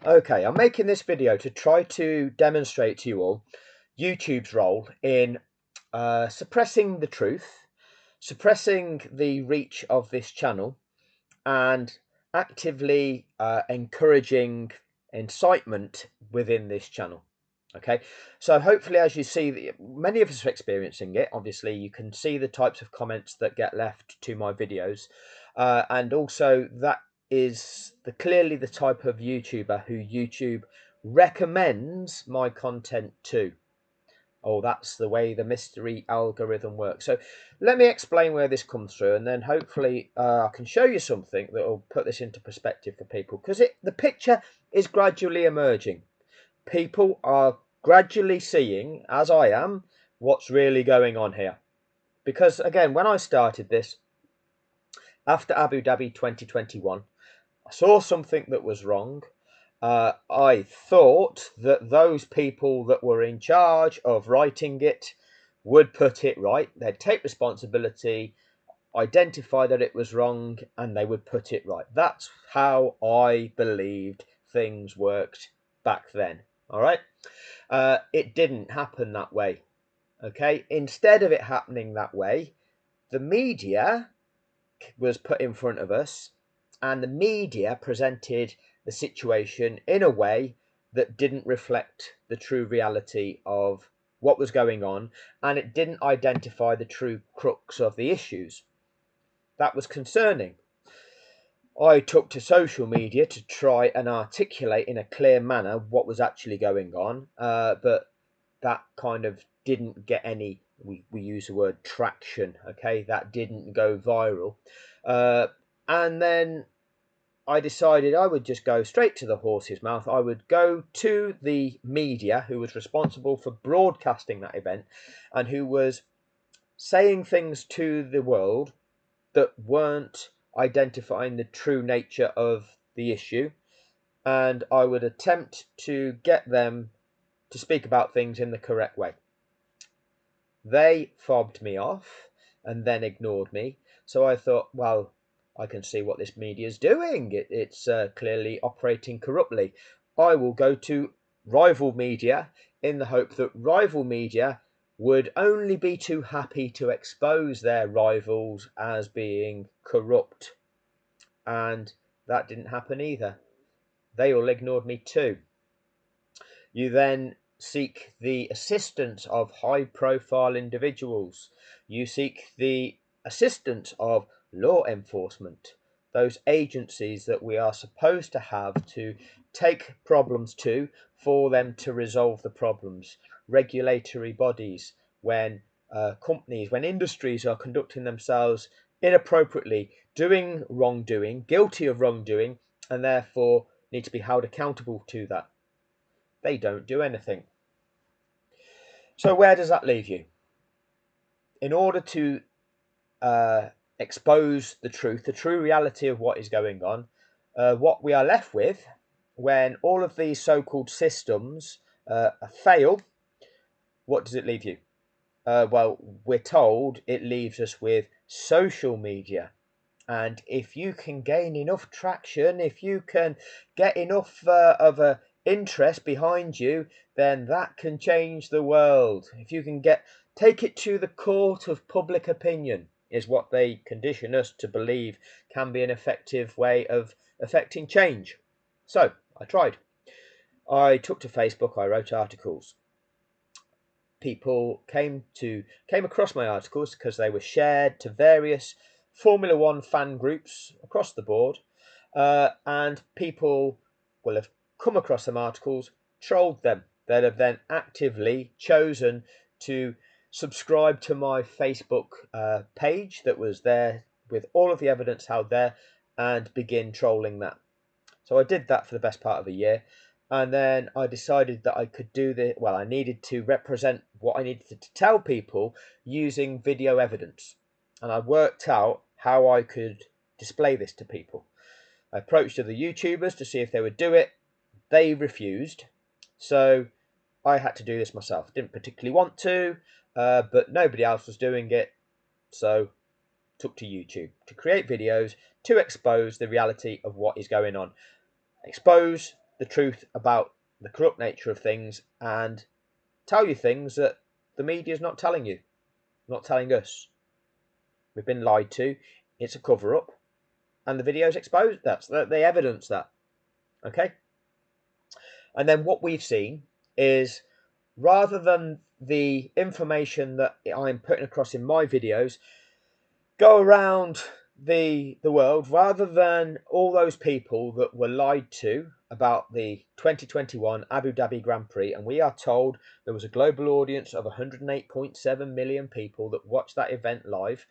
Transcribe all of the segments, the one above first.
Okay, I'm making this video to try to demonstrate to you all YouTube's role in suppressing the truth, suppressing the reach of this channel, and actively encouraging incitement within this channel. Okay, so hopefully, as you see, many of us are experiencing it. Obviously, you can see the types of comments that get left to my videos, and also that is clearly the type of YouTuber who YouTube recommends my content to. Oh, that's the way the mystery algorithm works. So let me explain where this comes through, and then hopefully I can show you something that will put this into perspective for people, because the picture is gradually emerging. People are gradually seeing, as I am, what's really going on here. Because again, when I started this after Abu Dhabi 2021, I saw something that was wrong. I thought that those people that were in charge of writing it would put it right. They'd take responsibility, identify that it was wrong, and they would put it right. That's how I believed things worked back then. All right. It didn't happen that way. Okay. Instead of it happening that way, the media was put in front of us, and the media presented the situation in a way that didn't reflect the true reality of what was going on, and it didn't identify the true crux of the issues. That was concerning. I took to social media to try and articulate in a clear manner what was actually going on, but that kind of didn't get any, we use the word traction, okay? That didn't go viral. And then I decided I would just go straight to the horse's mouth. I would go to the media who was responsible for broadcasting that event and who was saying things to the world that weren't identifying the true nature of the issue. And I would attempt to get them to speak about things in the correct way. They fobbed me off and then ignored me. So I thought, well, I can see what this media is doing. It's clearly operating corruptly. I will go to rival media in the hope that rival media would only be too happy to expose their rivals as being corrupt. And that didn't happen either. They all ignored me too. You then seek the assistance of high-profile individuals. You seek the assistance of law enforcement, those agencies that we are supposed to have to take problems to for them to resolve the problems. Regulatory bodies, when companies, when industries are conducting themselves inappropriately, doing wrongdoing, guilty of wrongdoing, and therefore need to be held accountable to that. They don't do anything. So where does that leave you? In order to expose the truth, the true reality of what is going on, what we are left with when all of these so-called systems fail, what does it leave you? Well, we're told it leaves us with social media. And if you can gain enough traction, if you can get enough of a interest behind you, then that can change the world. If you can take it to the court of public opinion, is what they condition us to believe can be an effective way of affecting change. So I tried. I took to Facebook, I wrote articles. People came across my articles because they were shared to various Formula One fan groups across the board, and people will have come across some articles, trolled them. They'll have then actively chosen to subscribe to my Facebook page that was there with all of the evidence held there and begin trolling that. So I did that for the best part of a year. And then I decided that I could do this. Well, I needed to represent what I needed to tell people using video evidence. And I worked out how I could display this to people. I approached other YouTubers to see if they would do it. They refused. So I had to do this myself. Didn't particularly want to, but nobody else was doing it. So took to YouTube to create videos to expose the reality of what is going on. Expose the truth about the corrupt nature of things and tell you things that the media is not telling you, not telling us. We've been lied to. It's a cover-up, and the videos expose that. They evidence that. Okay. And then what we've seen is, rather than the information that I'm putting across in my videos go around the world, rather than all those people that were lied to about the 2021 Abu Dhabi Grand Prix, and we are told there was a global audience of 108.7 million people that watched that event live,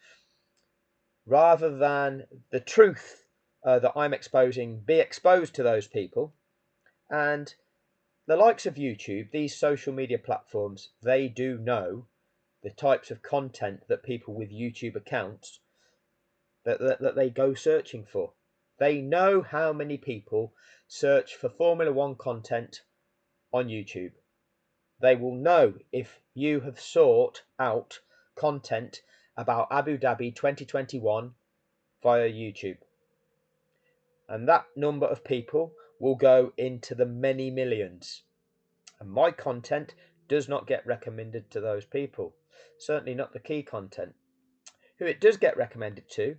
rather than the truth that I'm exposing be exposed to those people. And the likes of YouTube, these social media platforms, they do know the types of content that people with YouTube accounts that they go searching for. They know how many people search for Formula One content on YouTube. They will know if you have sought out content about Abu Dhabi 2021 via YouTube. And that number of people will go into the many millions. And my content does not get recommended to those people. Certainly not the key content. Who it does get recommended to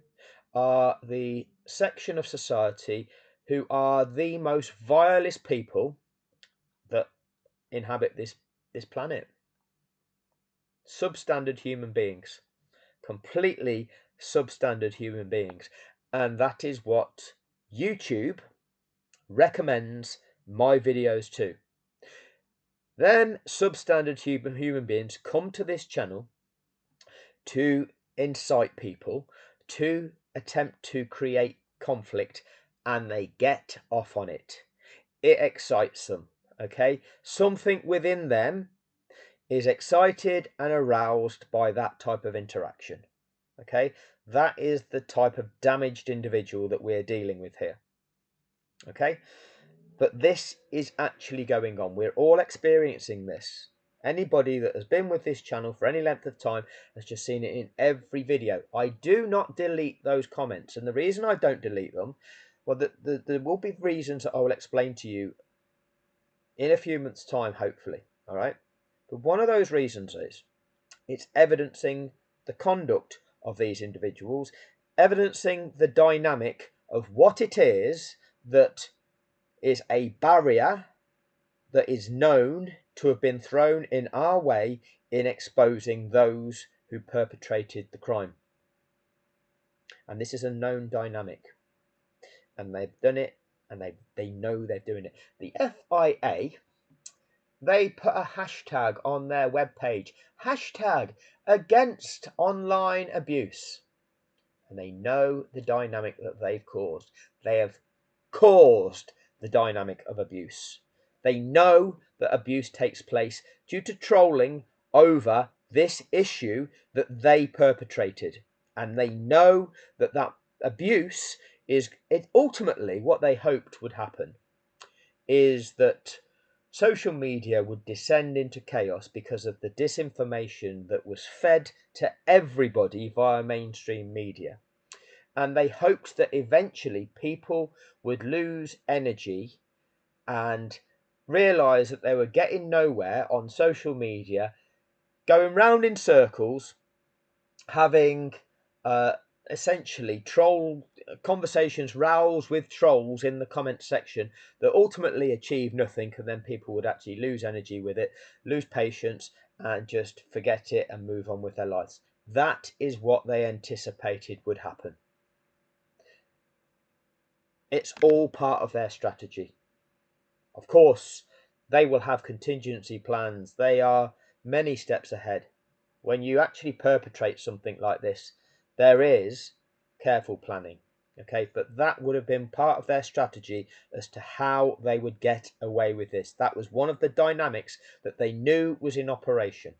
are the section of society who are the most vilest people that inhabit this planet. Substandard human beings. Completely substandard human beings. And that is what YouTube recommends my videos to. Then substandard human beings come to this channel to incite people, to attempt to create conflict, and they get off on it. It excites them, okay? Something within them is excited and aroused by that type of interaction, okay? That is the type of damaged individual that we're dealing with here, okay? But this is actually going on. We're all experiencing this. Anybody that has been with this channel for any length of time has just seen it in every video. I do not delete those comments. And the reason I don't delete them, well, there will be reasons that I will explain to you in a few months' time, hopefully. All right. But one of those reasons is it's evidencing the conduct of these individuals, evidencing the dynamic of what it is that is a barrier that is known to have been thrown in our way in exposing those who perpetrated the crime. And this is a known dynamic. And they've done it, and they know they're doing it. The FIA, they put a hashtag on their webpage, hashtag against online abuse. And they know the dynamic that they've caused. They have caused the dynamic of abuse. They know that abuse takes place due to trolling over this issue that they perpetrated. And they know that that abuse is ultimately what they hoped would happen is that social media would descend into chaos because of the disinformation that was fed to everybody via mainstream media. And they hoped that eventually people would lose energy and realize that they were getting nowhere on social media, going round in circles, having essentially troll conversations roused with trolls in the comment section that ultimately achieve nothing, and then people would actually lose energy with it, lose patience, and just forget it and move on with their lives. That is what they anticipated would happen. It's all part of their strategy. Of course, they will have contingency plans. They are many steps ahead. When you actually perpetrate something like this, there is careful planning. Okay, but that would have been part of their strategy as to how they would get away with this. That was one of the dynamics that they knew was in operation.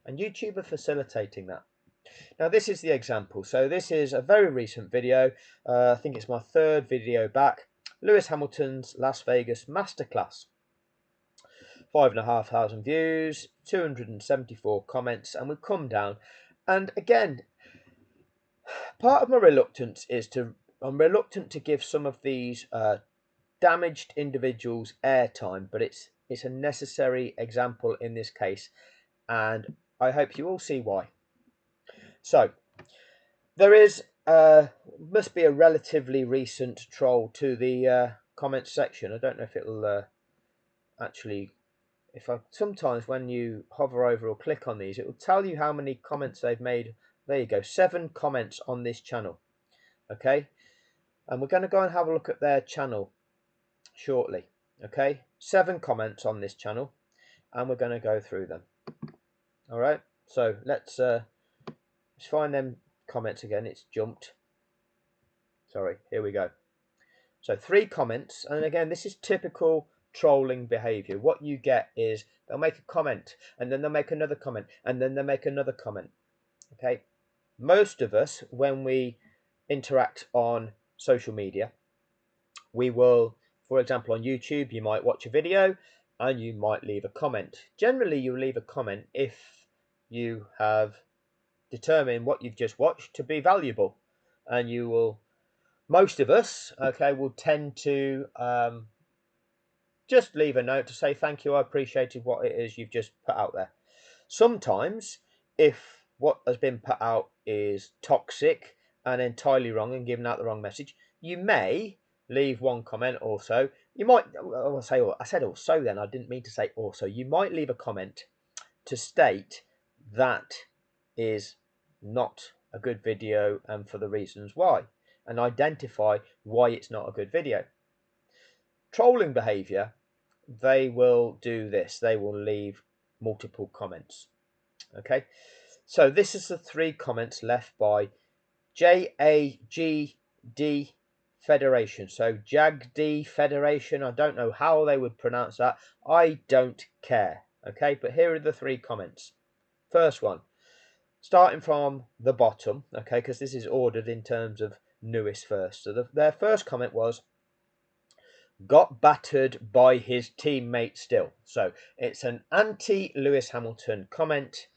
And YouTube are facilitating that. Now this is the example. So this is a very recent video. I think it's my third video back. Lewis Hamilton's Las Vegas Masterclass. 5,500 views, 274 comments, and we've come down. And again, part of my reluctance is I'm reluctant to give some of these damaged individuals airtime, but it's a necessary example in this case, and I hope you all see why. So there is must be a relatively recent troll to the comments section. I don't know if it'll actually, sometimes when you hover over or click on these, it will tell you how many comments they've made. There you go, 7 comments on this channel. Okay, and we're going to go and have a look at their channel shortly. Okay, 7 comments on this channel, and we're going to go through them. All right, so let's find them comments again. It's jumped. Sorry, here we go. So 3 comments, and again, this is typical trolling behavior. What you get is they'll make a comment, and then they'll make another comment, and then they'll make another comment. Okay, most of us, when we interact on social media, we will, for example, on YouTube, you might watch a video and you might leave a comment. Generally, you leave a comment if you have determined what you've just watched to be valuable, and you will, most of us, okay, will tend to just leave a note to say thank you, I appreciated what it is you've just put out there. Sometimes, if what has been put out is toxic and entirely wrong and giving out the wrong message, you may leave one comment also. You might, I said also then, I didn't mean to say also. You might leave a comment to state that is not a good video and for the reasons why, and identify why it's not a good video. Trolling behavior, they will do this. They will leave multiple comments. Okay, so this is the 3 comments left by JAGD Federation. So JAGD Federation. I don't know how they would pronounce that. I don't care. Okay, but here are the 3 comments. First one, starting from the bottom, okay, because this is ordered in terms of newest first. So their first comment was, got battered by his teammate still. So it's an anti-Lewis Hamilton comment.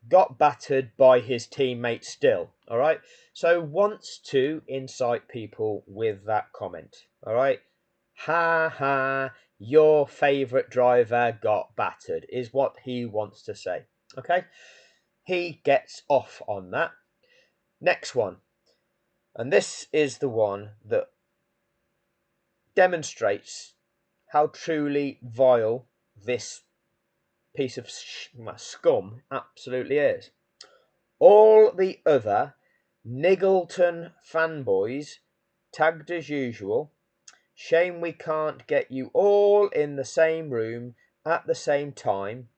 Got battered by his teammate still. All right, so wants to incite people with that comment. All right, ha ha, your favorite driver got battered is what he wants to say. Okay, he gets off on that. Next one, and this is the one that demonstrates how truly vile this piece of scum absolutely is. All the other Niggleton fanboys tagged as usual. Shame we can't get you all in the same room at the same time.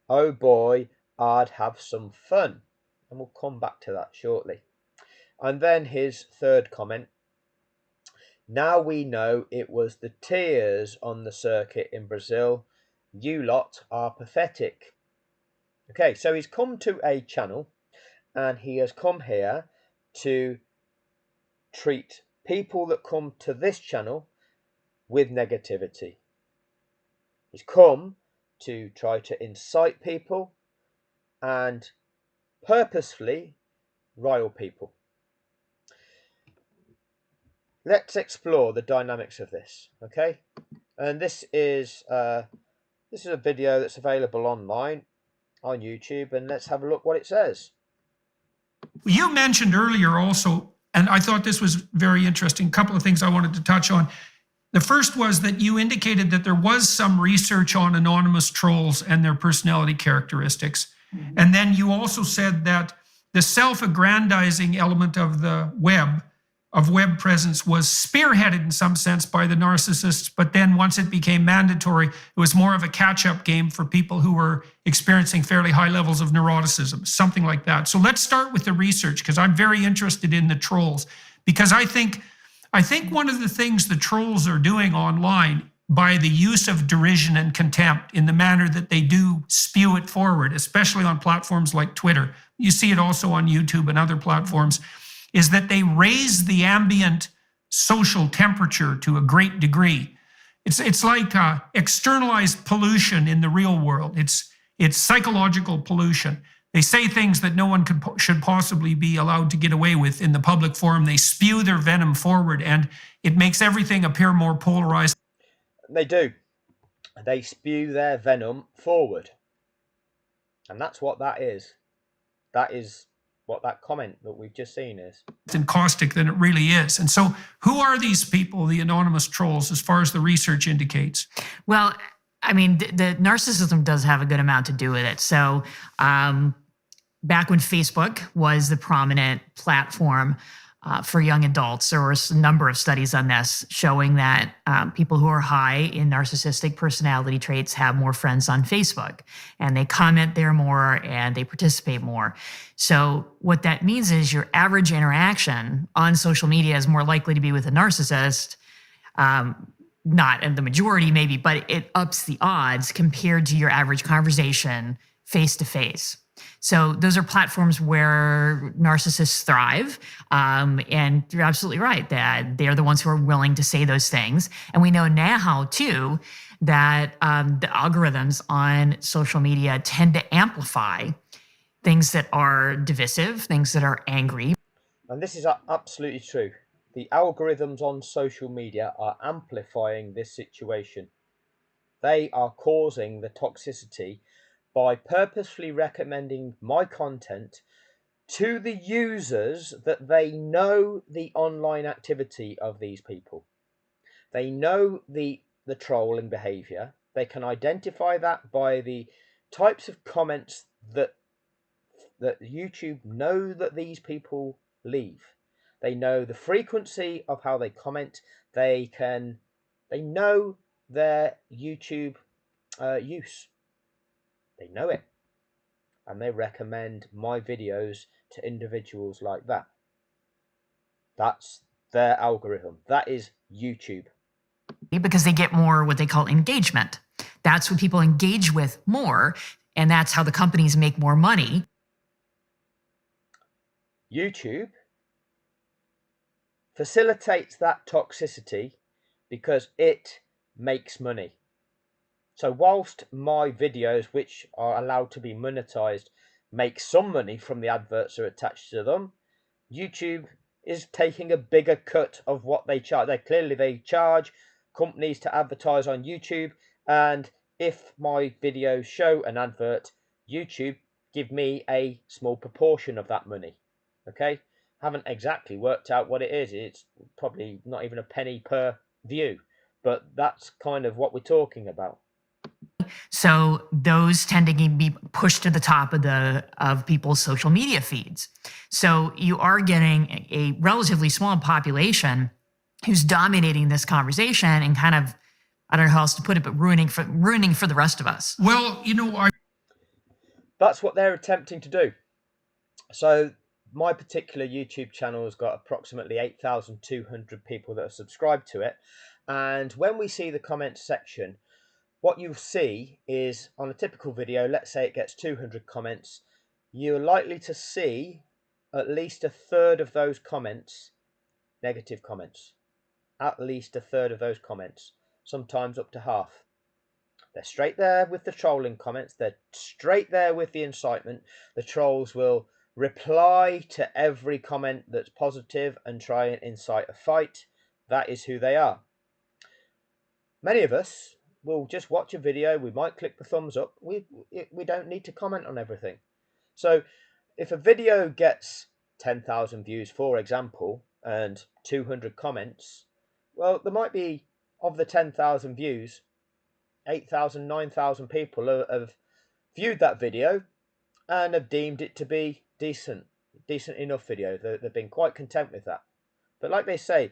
Oh boy, I'd have some fun. And we'll come back to that shortly. And then his third comment. Now we know it was the tears on the circuit in Brazil. You lot are pathetic. Okay, so he's come to a channel and he has come here to treat people that come to this channel with negativity. He's come to try to incite people and purposefully rile people. Let's explore the dynamics of this, okay? And this is a video that's available online on YouTube, and let's have a look what it says. You mentioned earlier also, and I thought this was very interesting, a couple of things I wanted to touch on. The first was that you indicated that there was some research on anonymous trolls and their personality characteristics. Mm-hmm. And then you also said that the self-aggrandizing element of the web presence was spearheaded in some sense by the narcissists, but then once it became mandatory, it was more of a catch-up game for people who were experiencing fairly high levels of neuroticism, something like that. So let's start with the research, because I'm very interested in the trolls, because I think one of the things the trolls are doing online by the use of derision and contempt in the manner that they do spew it forward, especially on platforms like Twitter, you see it also on YouTube and other platforms, is that they raise the ambient social temperature to a great degree. It's like externalized pollution in the real world. It's psychological pollution. They say things that no one should possibly be allowed to get away with in the public forum. They spew their venom forward, and it makes everything appear more polarized. They do. They spew their venom forward. And that's what that is. That is what that comment that we've just seen is. And caustic than it really is. And so, who are these people, the anonymous trolls, as far as the research indicates? Well, I mean, the narcissism does have a good amount to do with it. So, back when Facebook was the prominent platform for young adults, there was a number of studies on this showing that people who are high in narcissistic personality traits have more friends on Facebook, and they comment there more and they participate more. So what that means is your average interaction on social media is more likely to be with a narcissist. Not in the majority maybe, but it ups the odds compared to your average conversation face to face. So those are platforms where narcissists thrive. And you're absolutely right that they're the ones who are willing to say those things. And we know now too that the algorithms on social media tend to amplify things that are divisive, things that are angry. And this is absolutely true. The algorithms on social media are amplifying this situation. They are causing the toxicity by purposefully recommending my content to the users that they know the online activity of these people. They know the trolling behavior. They can identify that by the types of comments that YouTube know that these people leave. They know the frequency of how they comment. They know their YouTube use. They know it, and they recommend my videos to individuals like that. That's their algorithm. That is YouTube. Because they get more what they call engagement. That's what people engage with more, and that's how the companies make more money. YouTube facilitates that toxicity because it makes money. So whilst my videos, which are allowed to be monetized, make some money from the adverts that are attached to them, YouTube is taking a bigger cut of what they charge. They charge companies to advertise on YouTube, and if my videos show an advert, YouTube give me a small proportion of that money. Okay, haven't exactly worked out what it is. It's probably not even a penny per view, but that's kind of what we're talking about. So those tend to be pushed to the top of people's social media feeds. So you are getting a relatively small population who's dominating this conversation and kind of, I don't know how else to put it, but ruining for the rest of us. Well, that's what they're attempting to do. So my particular YouTube channel has got approximately 8,200 people that are subscribed to it. And when we see the comments section, what you'll see is on a typical video, let's say it gets 200 comments, you're likely to see at least a third of those comments, negative comments. At least a third of those comments, sometimes up to half. They're straight there with the trolling comments. They're straight there with the incitement. The trolls will reply to every comment that's positive and try and incite a fight. That is who they are. Many of us will just watch a video. We might click the thumbs up. We don't need to comment on everything. So if a video gets 10,000 views, for example, and 200 comments, well, there might be, of the 10,000 views, 8,000, 9,000 people have viewed that video and have deemed it to be decent enough video. They've been quite content with that. But like they say,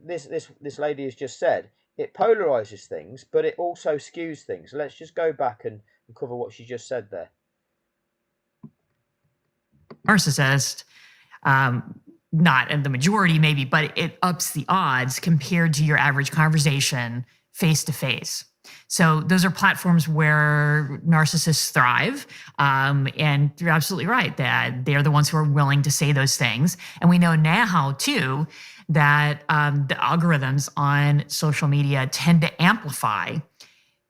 this lady has just said, it polarizes things, but it also skews things. Let's just go back and cover what she just said there. Narcissist, not in the majority maybe, but it ups the odds compared to your average conversation face to face. So those are platforms where narcissists thrive. And you're absolutely right that they're the ones who are willing to say those things. And we know now too that the algorithms on social media tend to amplify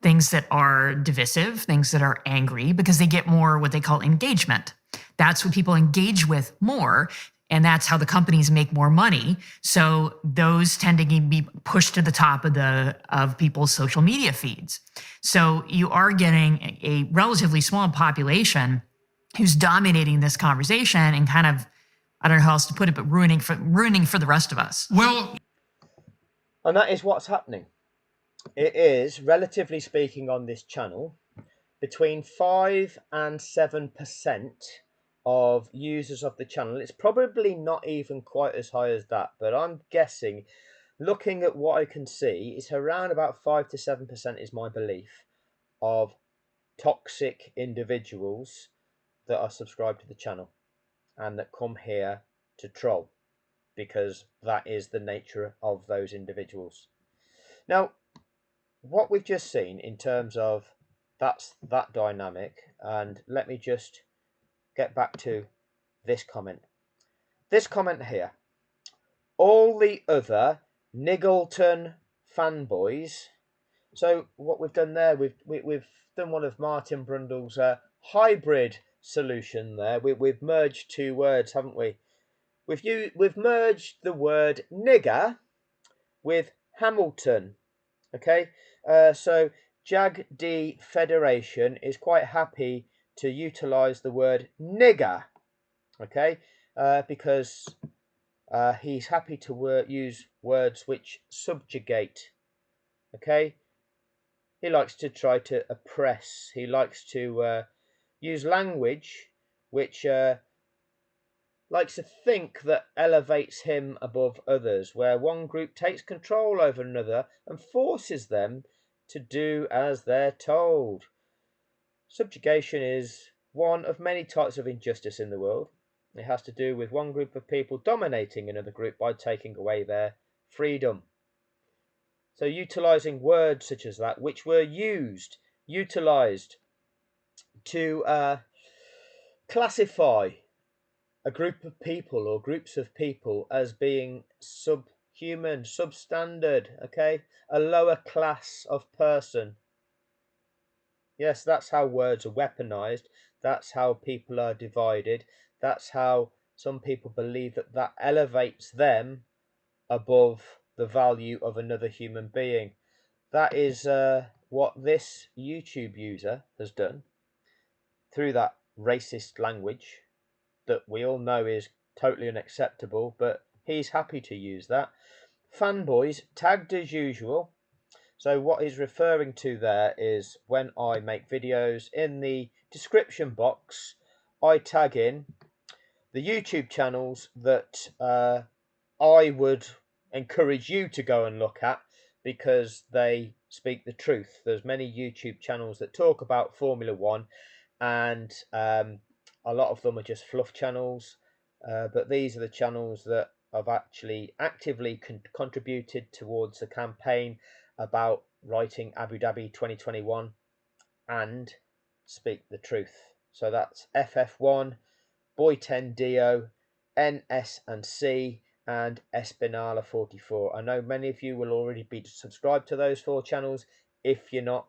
things that are divisive, things that are angry, because they get more what they call engagement. That's what people engage with more, and that's how the companies make more money. So those tend to be pushed to the top of people's social media feeds. So you are getting a relatively small population who's dominating this conversation and kind of, I don't know how else to put it, but ruining for the rest of us. Well, and that is what's happening. It is, relatively speaking, on this channel, between 5 and 7% of users of the channel. It's probably not even quite as high as that, but I'm guessing, looking at what I can see, it's around about 5 to 7% is my belief of toxic individuals that are subscribed to the channel and that come here to troll, because that is the nature of those individuals. Now, what we've just seen in terms of that dynamic, and let me just get back to this comment. This comment here: all the other Niggleton fanboys. So what we've done there, we've done one of Martin Brundle's hybrid solution there. We've merged two words, haven't we? We've merged the word nigger with Hamilton. Okay, so Jag D Federation is quite happy to utilize the word nigger. Okay, because he's happy to use words which subjugate. Okay, he likes to try to oppress. He likes to use language which likes to think that elevates him above others, where one group takes control over another and forces them to do as they're told. Subjugation is one of many types of injustice in the world. It has to do with one group of people dominating another group by taking away their freedom. So utilizing words such as that, which were utilized to classify a group of people or groups of people as being subhuman, substandard, okay, a lower class of person. Yes, that's how words are weaponized. That's how people are divided. That's how some people believe that that elevates them above the value of another human being. That is what this YouTube user has done through that racist language that we all know is totally unacceptable, but he's happy to use that. Fanboys tagged as usual. So what he's referring to there is when I make videos, in the description box I tag in the YouTube channels that I would encourage you to go and look at, because they speak the truth. There's many YouTube channels that talk about Formula One, and a lot of them are just fluff channels, but these are the channels that have actually actively contributed towards the campaign about writing Abu Dhabi 2021 and speak the truth. So that's FF1, Boy 10 Dio, NS and C, and Espinala 44. I know many of you will already be subscribed to those 4 channels. If you're not,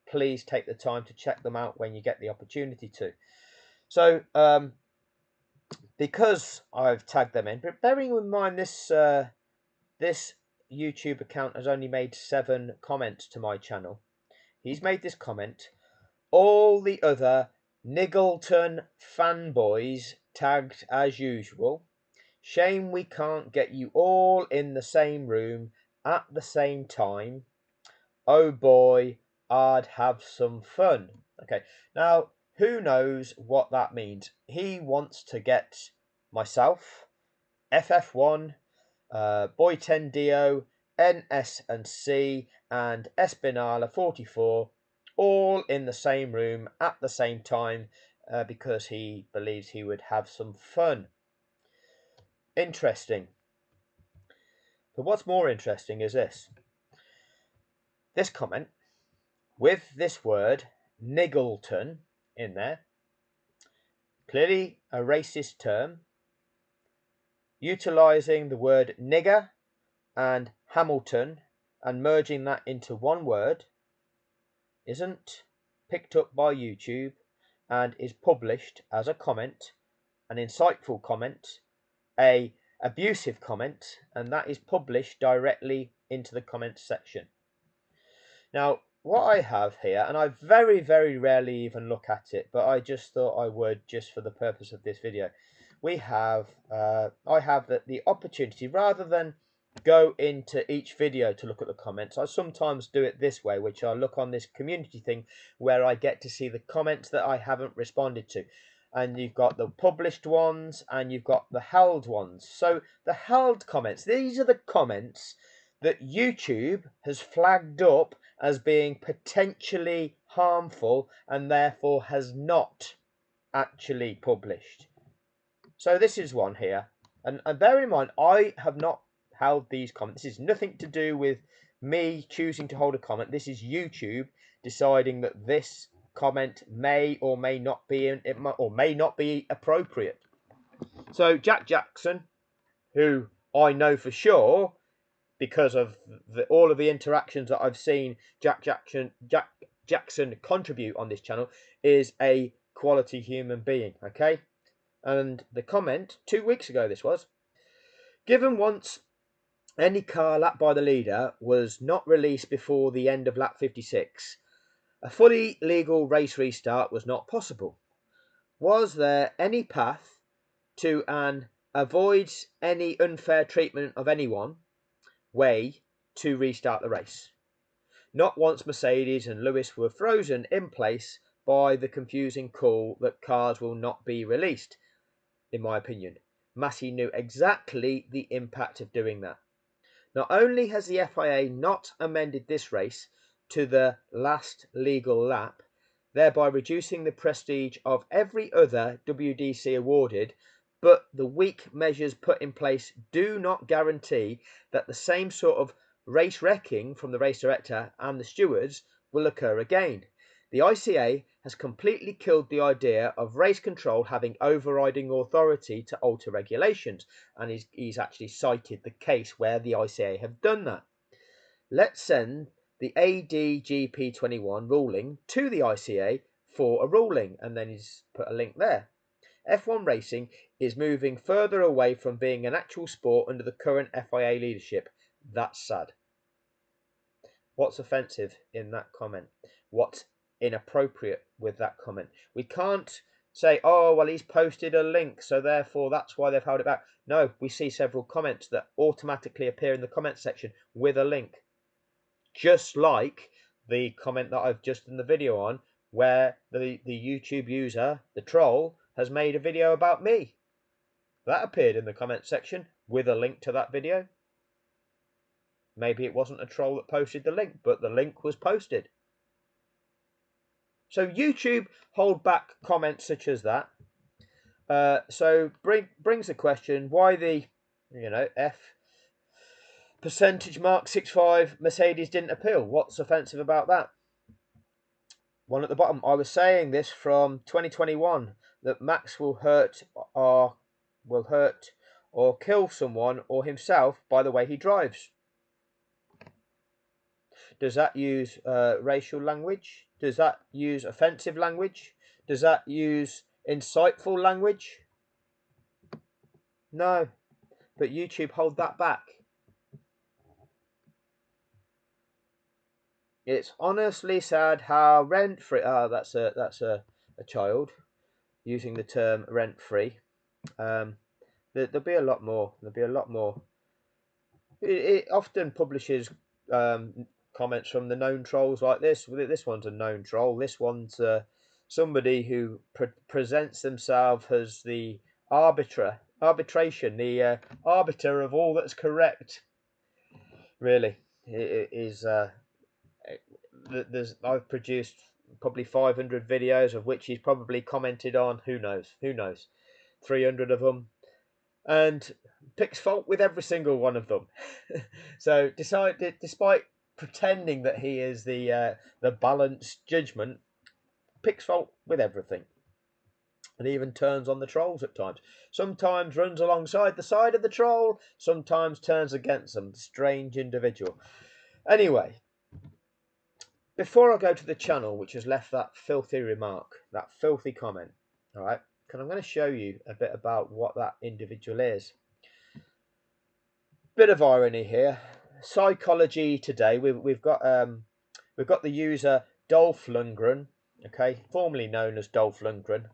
please take the time to check them out when you get the opportunity to. So because I've tagged them in, but bearing in mind this this YouTube account has only made 7 comments to my channel. He's made this comment: all the other Niggleton fanboys tagged as usual. Shame we can't get you all in the same room at the same time. Oh boy, I'd have some fun. Okay, now who knows what that means? He wants to get myself, FF1, Boy 10 Dio, NS and C, and Espinala 44 all in the same room at the same time, because he believes he would have some fun. Interesting. But what's more interesting is this comment with this word Niggleton in there, clearly a racist term, utilizing the word nigger and Hamilton and merging that into one word, isn't picked up by YouTube and is published as a comment, an insightful comment, a abusive comment, and that is published directly into the comments section. Now, what I have here, and I very, very rarely even look at it, but I just thought I would just for the purpose of this video. I have the opportunity, rather than go into each video to look at the comments, I sometimes do it this way, which I look on this community thing where I get to see the comments that I haven't responded to. And you've got the published ones and you've got the held ones. So the held comments, these are the comments that YouTube has flagged up as being potentially harmful and therefore has not actually published. So this is one here, and bear in mind, I have not held these comments. This is nothing to do with me choosing to hold a comment. This is YouTube deciding that this comment may or may not be appropriate. So Jack Jackson, who I know for sure because of all of the interactions that I've seen Jack Jackson contribute on this channel, is a quality human being, okay? And the comment 2 weeks ago, this was, given once any car lapped by the leader was not released before the end of lap 56, a fully legal race restart was not possible. Was there any path to an avoids any unfair treatment of anyone way to restart the race? Not once Mercedes and Lewis were frozen in place by the confusing call that cars will not be released. In my opinion, Massey knew exactly the impact of doing that. Not only has the FIA not amended this race to the last legal lap, thereby reducing the prestige of every other WDC awarded, but the weak measures put in place do not guarantee that the same sort of race wrecking from the race director and the stewards will occur again. The ICA has completely killed the idea of race control having overriding authority to alter regulations, and he's actually cited the case where the ICA have done that. Let's send the ADGP21 ruling to the ICA for a ruling, and then he's put a link there. F1 racing is moving further away from being an actual sport under the current FIA leadership. That's sad. What's offensive in that comment? What's inappropriate with that comment? We can't say, oh, well, he's posted a link, so therefore that's why they've held it back. No, we see several comments that automatically appear in the comment section with a link. Just like the comment that I've just done the video on, where the YouTube user, the troll, has made a video about me. That appeared in the comment section with a link to that video. Maybe it wasn't a troll that posted the link, but the link was posted. So YouTube hold back comments such as that. So brings the question, why the F percentage mark 65 Mercedes didn't appeal? What's offensive about that? One at the bottom, I was saying this from 2021 that Max will hurt or kill someone or himself by the way he drives. Does that use racial language? Does that use offensive language? Does that use insightful language? No, but YouTube hold that back. It's honestly sad how rent-free. That's a child using the term rent-free. There'll be a lot more. There'll be a lot more. It often publishes comments from the known trolls like this. This one's a known troll. This one's somebody who presents themselves as the arbiter of all that's correct. Really, it is. I've produced probably 500 videos of which he's probably commented on. Who knows? 300 of them, and picks fault with every single one of them. So despite pretending that he is the balanced judgment, picks fault with everything, and even turns on the trolls at times. Sometimes runs alongside the side of the troll, sometimes turns against them. Strange individual. Anyway, before I go to the channel, which has left that filthy remark, that filthy comment, all right, because I'm going to show you a bit about what that individual is. Bit of irony here. Psychology today. We've got the user Dolph Lundgren, okay, formerly known as Dolph Lundgren.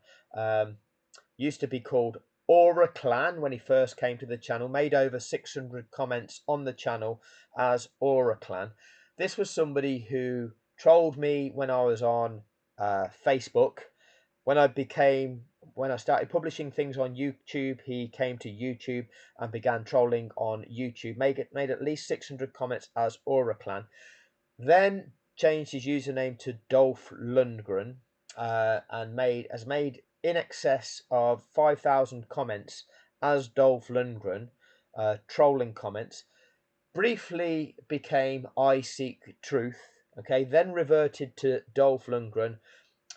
Used to be called Aura Clan when he first came to the channel. Made over 600 comments on the channel as Aura Clan. This was somebody who trolled me when I was on Facebook. When I started publishing things on YouTube, he came to YouTube and began trolling on YouTube. Made at least 600 comments as Aura Clan. Then changed his username to Dolph Lundgren and has made in excess of 5,000 comments as Dolph Lundgren, trolling comments. Briefly became I Seek Truth, okay, then reverted to Dolph Lundgren,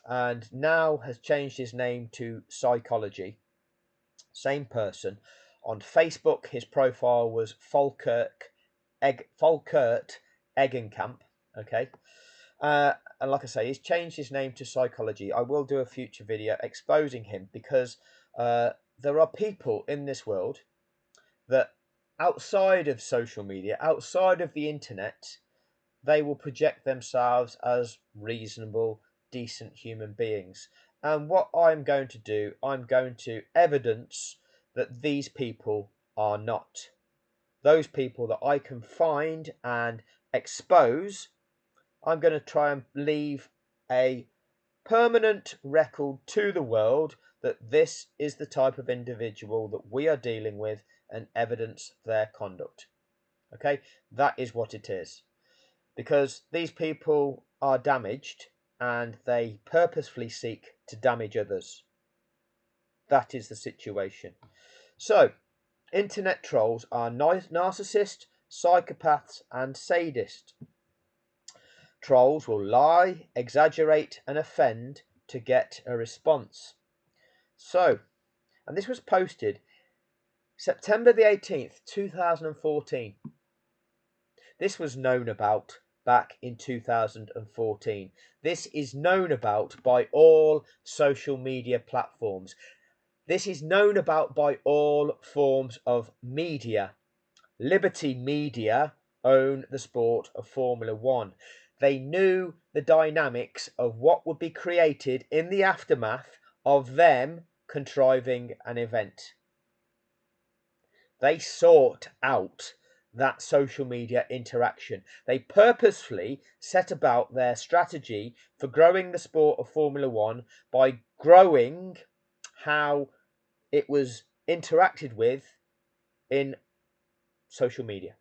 and now has changed his name to Psychology. Same person. On Facebook, his profile was Volkert Eggenkamp, okay. And like I say, he's changed his name to Psychology. I will do a future video exposing him because there are people in this world that outside of social media, outside of the internet, they will project themselves as reasonable, decent human beings. And what I'm going to do, I'm going to evidence that these people are not. Those people that I can find and expose, I'm going to try and leave a permanent record to the world that this is the type of individual that we are dealing with and evidence their conduct. Okay, that is what it is. Because these people are damaged and they purposefully seek to damage others. That is the situation. So, internet trolls are narcissists, psychopaths, and sadists. Trolls will lie, exaggerate, and offend to get a response. So, and this was posted September the 18th, 2014. This was known about back in 2014. This is known about by all social media platforms. This is known about by all forms of media. Liberty Media own the sport of Formula One. They knew the dynamics of what would be created in the aftermath of them contriving an event. They sought out that social media interaction. They purposefully set about their strategy for growing the sport of Formula One by growing how it was interacted with in social media.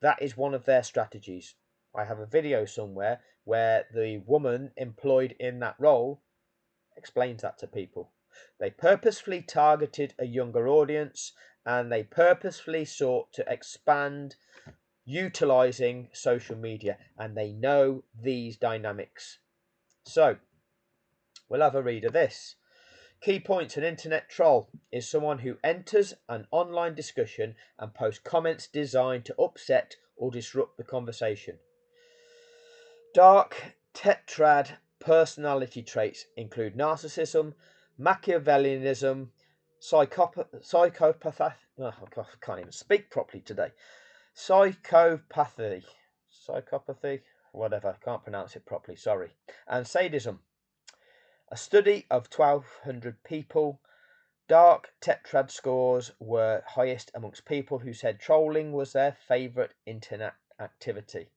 That is one of their strategies. I have a video somewhere where the woman employed in that role explains that to people. They purposefully targeted a younger audience and they purposefully sought to expand utilizing social media, and they know these dynamics. So, we'll have a read of this. Key points: an internet troll is someone who enters an online discussion and posts comments designed to upset or disrupt the conversation. Dark tetrad personality traits include narcissism, Machiavellianism, psychopathy. Oh, I can't even speak properly today. Psychopathy, whatever. I can't pronounce it properly. Sorry. And sadism. A study of 1,200 people. Dark tetrad scores were highest amongst people who said trolling was their favourite internet activity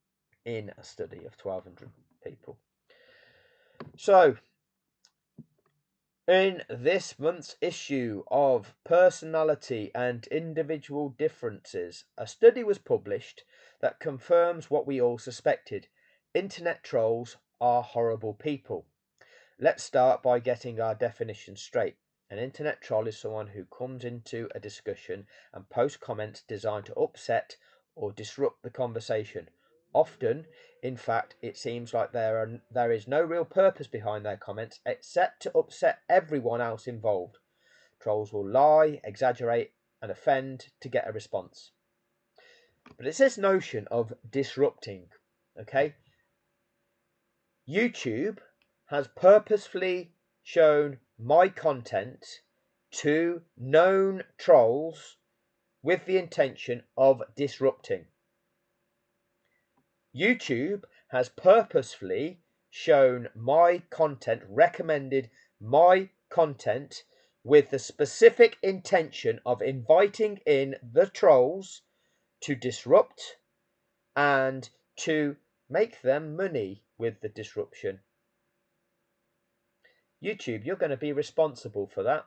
in a study of 1,200 people. So, in this month's issue of Personality and Individual Differences, a study was published that confirms what we all suspected. Internet trolls are horrible people. Let's start by getting our definition straight. An internet troll is someone who comes into a discussion and posts comments designed to upset or disrupt the conversation. Often, in fact, it seems like there is no real purpose behind their comments except to upset everyone else involved. Trolls will lie, exaggerate, and offend to get a response. But it's this notion of disrupting, okay? YouTube has purposefully shown my content to known trolls with the intention of disrupting. YouTube has purposefully shown my content, recommended my content with the specific intention of inviting in the trolls to disrupt and to make them money with the disruption. YouTube, you're going to be responsible for that.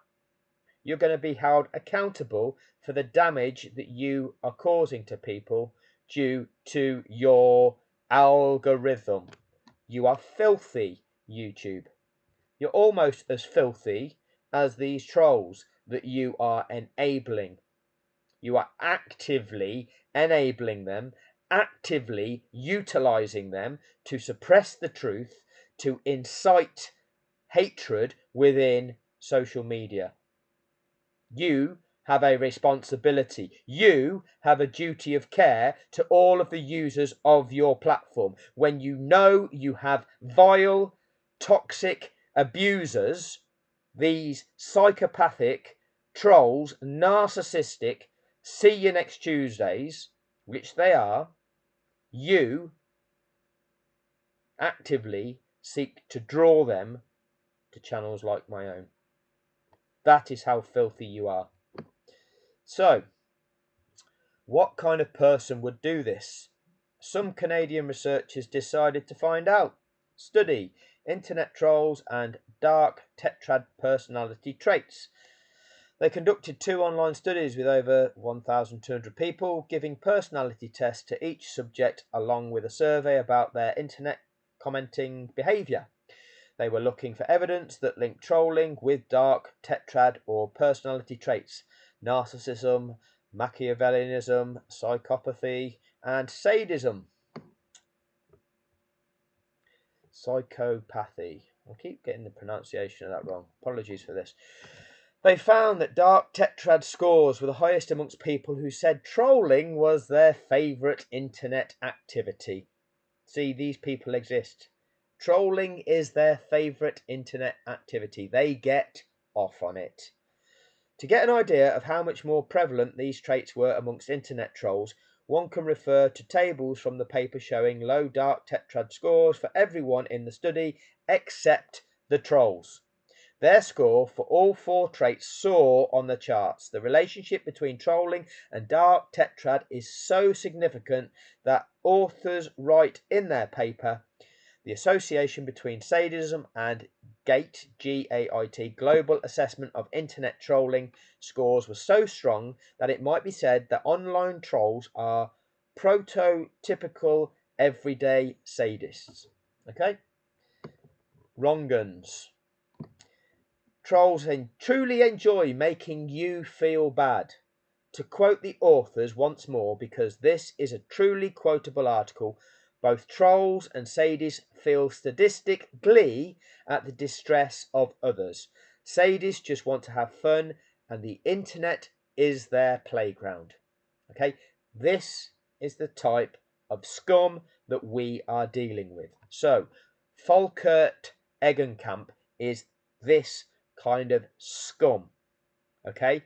You're going to be held accountable for the damage that you are causing to people due to your algorithm. You are filthy, YouTube. You're almost as filthy as these trolls that you are enabling. You are actively enabling them, actively utilizing them to suppress the truth, to incite hatred within social media. You have a responsibility. You have a duty of care to all of the users of your platform. When you know you have vile, toxic abusers, these psychopathic trolls, narcissistic, see you next Tuesdays, which they are, you actively seek to draw them to channels like my own. That is how filthy you are. So, what kind of person would do this? Some Canadian researchers decided to find out. Study internet trolls and dark tetrad personality traits. They conducted 2 online studies with over 1,200 people, giving personality tests to each subject along with a survey about their internet commenting behaviour. They were looking for evidence that linked trolling with dark tetrad or personality traits, narcissism, Machiavellianism, psychopathy, and sadism. Psychopathy. I keep getting the pronunciation of that wrong. Apologies for this. They found that dark tetrad scores were the highest amongst people who said trolling was their favourite internet activity. See, these people exist. Trolling is their favourite internet activity. They get off on it. To get an idea of how much more prevalent these traits were amongst internet trolls, one can refer to tables from the paper showing low dark tetrad scores for everyone in the study except the trolls. Their score for all 4 traits soar on the charts. The relationship between trolling and dark tetrad is so significant that authors write in their paper, the association between sadism and GAIT, G-A-I-T, Global Assessment of Internet Trolling scores was so strong that it might be said that online trolls are prototypical everyday sadists. Okay? Wrong guns. Trolls truly enjoy making you feel bad. To quote the authors once more, because this is a truly quotable article, both trolls and sadists feel sadistic glee at the distress of others. Sadists just want to have fun, and the internet is their playground. Okay, this is the type of scum that we are dealing with. So, Volkert Eggenkamp is this kind of scum. Okay,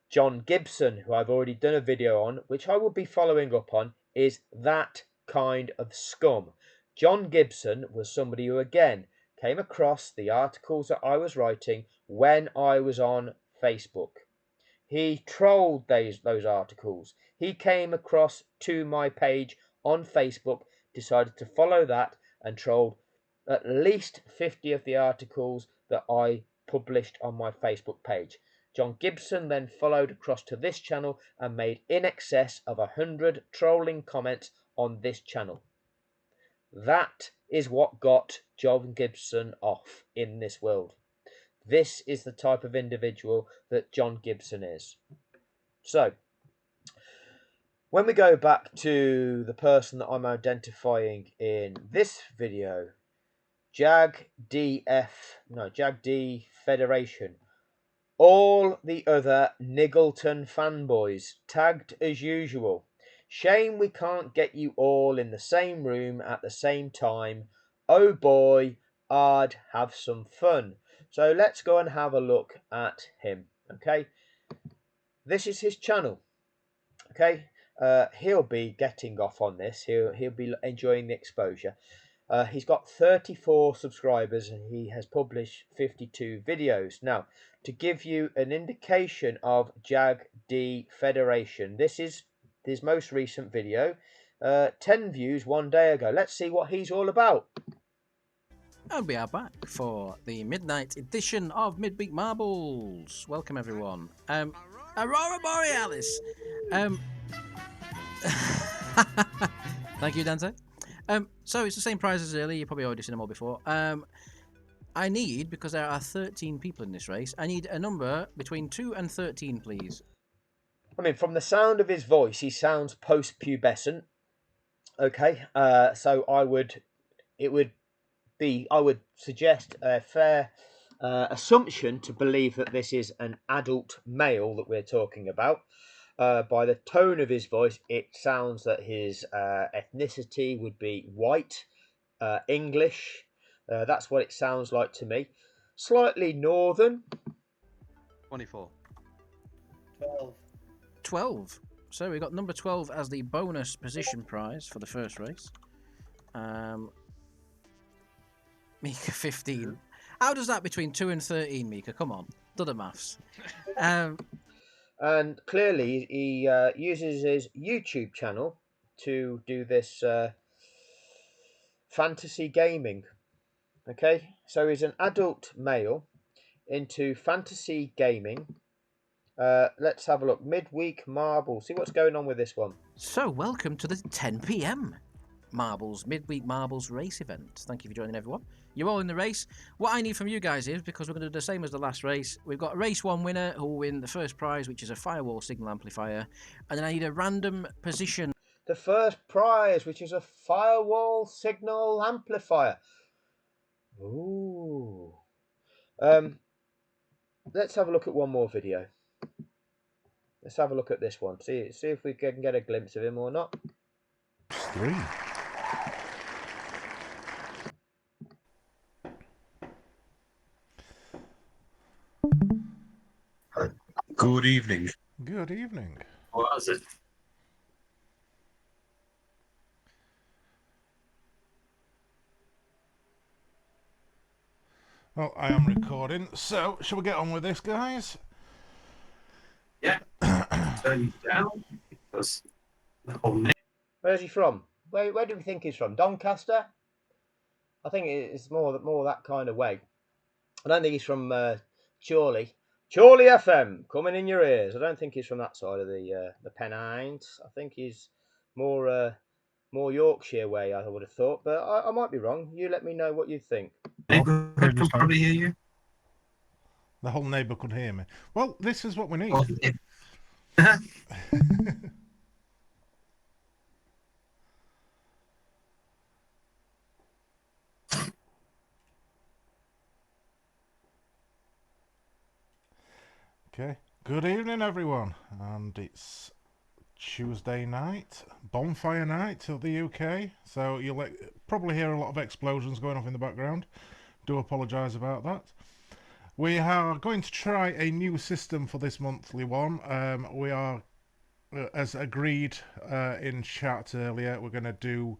John Gibson, who I've already done a video on, which I will be following up on, is that kind of scum. John Gibson was somebody who, again, came across the articles that I was writing when I was on Facebook. He trolled those articles. He came across to my page on Facebook, decided to follow that, and trolled at least 50 of the articles that I published on my Facebook page. John Gibson then followed across to this channel and made in excess of 100 trolling comments on this channel. That is what got John Gibson off in this world. This is the type of individual that John Gibson is. So, when we go back to the person that I'm identifying in this video, Jag D Federation. All the other Niggleton fanboys tagged as usual. Shame we can't get you all in the same room at the same time. Oh boy, I'd have some fun. So let's go and have a look at him. Okay, this is his channel. Okay, he'll be getting off on this. He'll be enjoying the exposure. He's got 34 subscribers and he has published 52 videos. Now, to give you an indication of Jag D Federation, this is his most recent video. 10 views 1 day ago. Let's see what he's all about. And we are back for the midnight edition of Midweek Marbles. Welcome everyone. Aurora Borealis. Thank you, Dante. So it's the same prize as earlier. You've probably already seen them all before. I need, because there are 13 people in this race, I need a number between 2 and 13, please. I mean, from the sound of his voice, he sounds post-pubescent. Okay, so I would suggest a fair assumption to believe that this is an adult male that we're talking about. By the tone of his voice, it sounds that his ethnicity would be white, English. That's what it sounds like to me. Slightly northern. 24. 12. So we got number 12 as the bonus position prize for the first race. Mika 15. How does that between 2 and 13, Mika? Come on, do the maths. And clearly he uses his YouTube channel to do this fantasy gaming. Okay, so he's an adult male into fantasy gaming. Let's have a look. Midweek Marbles. See what's going on with this one. So welcome to the 10 p.m. Marbles, Midweek Marbles race event. Thank you for joining, everyone. You're all in the race. What I need from you guys is, because we're going to do the same as the last race, we've got a race 1 winner who will win the first prize, which is a firewall signal amplifier, and then I need a random position. The first prize, which is a firewall signal amplifier. Ooh. Let's have a look at one more video. Let's have a look at this one. See if we can get a glimpse of him or not. 3. Good evening. Good evening. What is it? Well, I am recording, so shall we get on with this, guys? Yeah. Turn you down because the whole name. Where's he from? Where do we think he's from? Doncaster? I think it's more that kind of way. I don't think he's from Chorley. Chorley FM coming in your ears. I don't think he's from that side of the Pennines. I think he's more Yorkshire way, I would have thought, but I might be wrong. You let me know what you think. Neighborhood can probably hear you. The whole neighbour could hear me. Well, this is what we need. Well, Okay. Good evening, everyone. And it's Tuesday night, bonfire night to the UK. So you'll probably hear a lot of explosions going off in the background. Do apologise about that. We are going to try a new system for this monthly one. We are, as agreed in chat earlier, we're going to do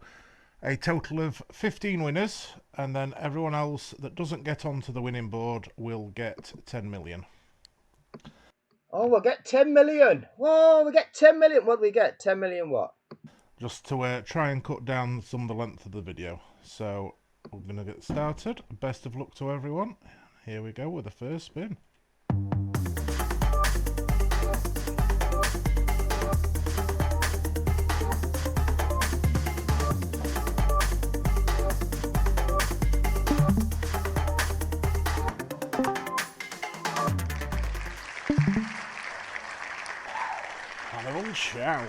a total of 15 winners, and then everyone else that doesn't get onto the winning board will get 10 million. Oh, we'll get 10 million. Whoa, we get 10 million. What do we get? 10 million what? Just to try and cut down some of the length of the video. So we're going to get started. Best of luck to everyone. Here we go with the first spin. Ciao.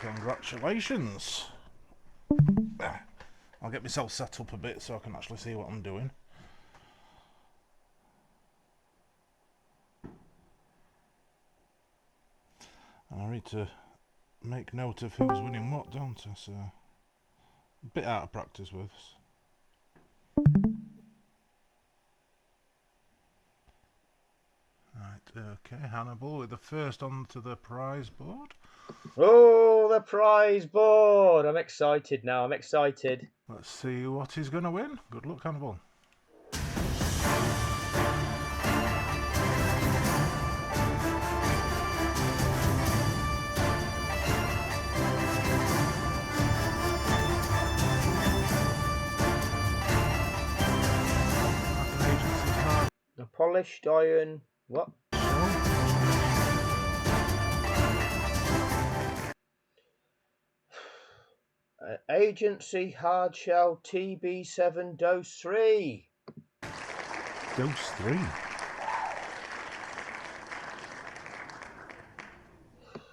Congratulations. I'll get myself set up a bit so I can actually see what I'm doing. And I need to make note of who's winning what, don't I? So, a bit out of practice with this. Right, okay, Hannibal with the first onto the prize board. Oh, the prize board! I'm excited now. I'm excited. Let's see what he's going to win. Good luck, Hannibal. A polished iron. What? Agency hardshell TB7 dose 3. Dose 3.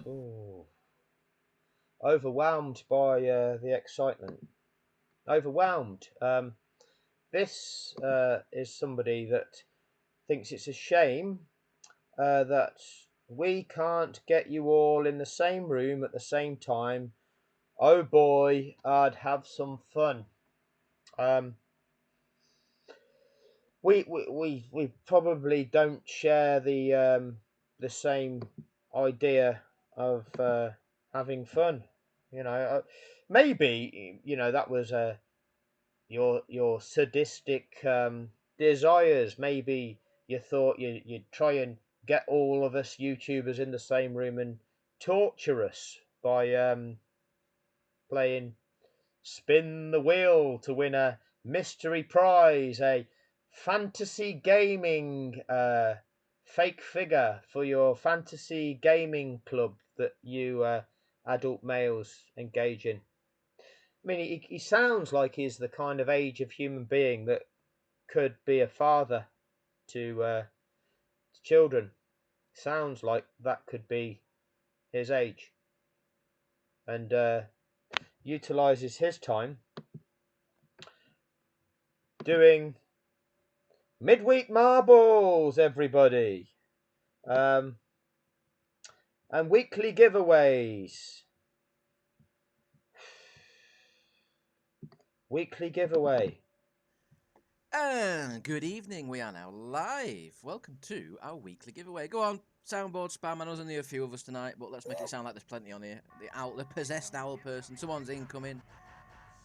Oh. Overwhelmed by the excitement. Overwhelmed. This is somebody that thinks it's a shame that we can't get you all in the same room at the same time. Oh boy, I'd have some fun. We probably don't share the same idea of having fun. Maybe that was your sadistic desires. Maybe you thought you'd try and get all of us YouTubers in the same room and torture us by playing spin the wheel to win a mystery prize, a fantasy gaming fake figure for your fantasy gaming club that you adult males engage in. I mean, he sounds like he's the kind of age of human being that could be a father to children. Sounds like that could be his age, and utilizes his time doing midweek marbles, everybody, and weekly giveaways. Weekly giveaway. And good evening, we are now live. Welcome to our weekly giveaway. Go on, soundboard spam. I know there's only a few of us tonight, but let's make it sound like there's plenty on here. The possessed owl person, someone's incoming.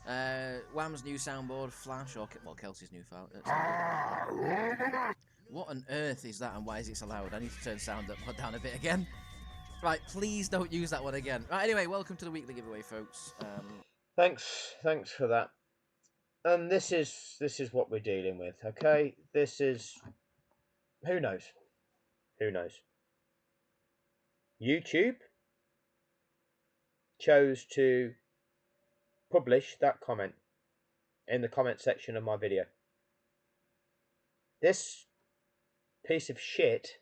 Wham's new soundboard, Flash, or Kelsey's new soundboard. What on earth is that, and why is it so loud? I need to turn sound up or down a bit again. Right, please don't use that one again. Right, anyway, welcome to the weekly giveaway, folks. Thanks for that. And this is what we're dealing with, okay? This is, who knows? YouTube chose to publish that comment in the comment section of my video. This piece of shit,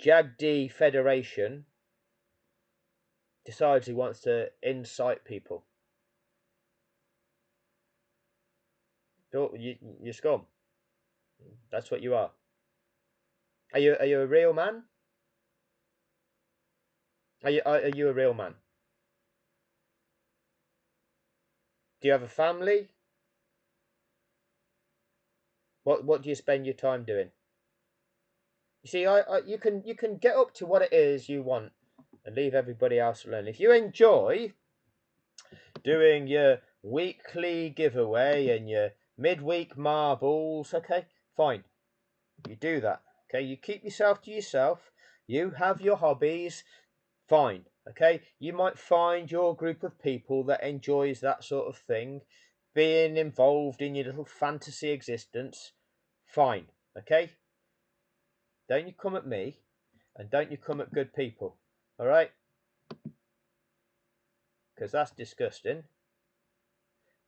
JagD Federation, decides he wants to incite people. You're scum. That's what you are. Are you a real man? Are you a real man? Do you have a family? What do you spend your time doing? You see, you can get up to what it is you want and leave everybody else alone. If you enjoy doing your weekly giveaway and your midweek marbles, okay, fine. You do that, okay? You keep yourself to yourself. You have your hobbies, fine, okay? You might find your group of people that enjoys that sort of thing, being involved in your little fantasy existence, fine, okay? Don't you come at me, and don't you come at good people, all right? Because that's disgusting.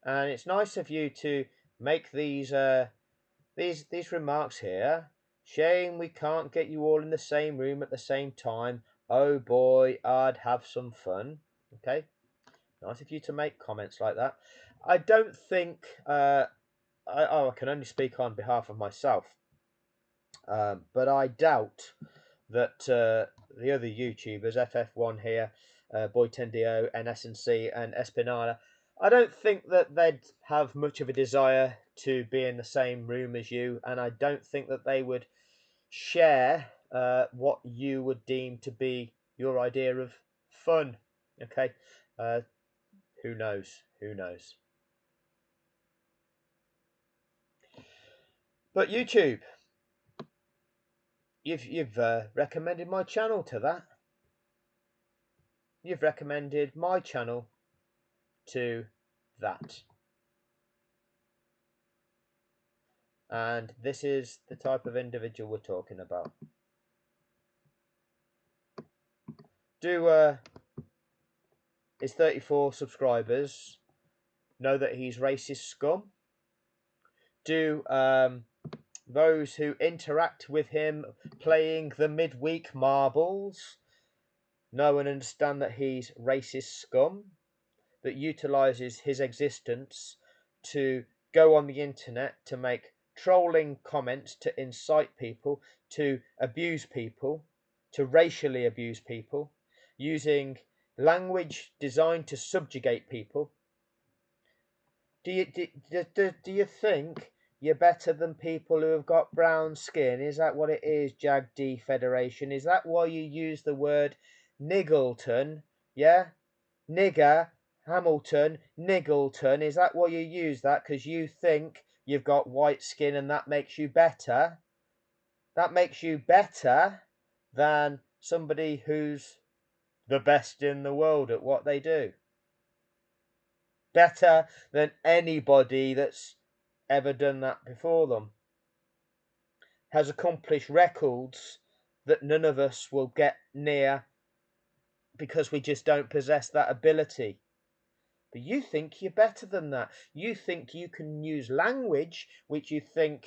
And it's nice of you to make these remarks here. Shame we can't get you all in the same room at the same time. Oh boy, I'd have some fun. Okay, nice of you to make comments like that. I don't think I can only speak on behalf of myself, but I doubt that the other YouTubers, FF1 here, Boy10do, NS&C, and Espinala, I don't think that they'd have much of a desire to be in the same room as you, and I don't think that they would share what you would deem to be your idea of fun. Okay, who knows? Who knows? But YouTube, you've recommended my channel to that. You've recommended my channel to that. And this is the type of individual we're talking about. Do his 34 subscribers know that he's racist scum? Do those who interact with him playing the midweek marbles know and understand that he's racist scum that utilizes his existence to go on the internet to make trolling comments, to incite people, to abuse people, to racially abuse people, using language designed to subjugate people? Do you think you're better than people who have got brown skin? Is that what it is, Jag D Federation? Is that why you use the word niggleton? Yeah? Nigger, Hamilton, Niggleton. Is that why you use that? Because you think you've got white skin and that makes you better? That makes you better than somebody who's the best in the world at what they do. Better than anybody that's ever done that before them. Has accomplished records that none of us will get near because we just don't possess that ability. But you think you're better than that. You think you can use language which you think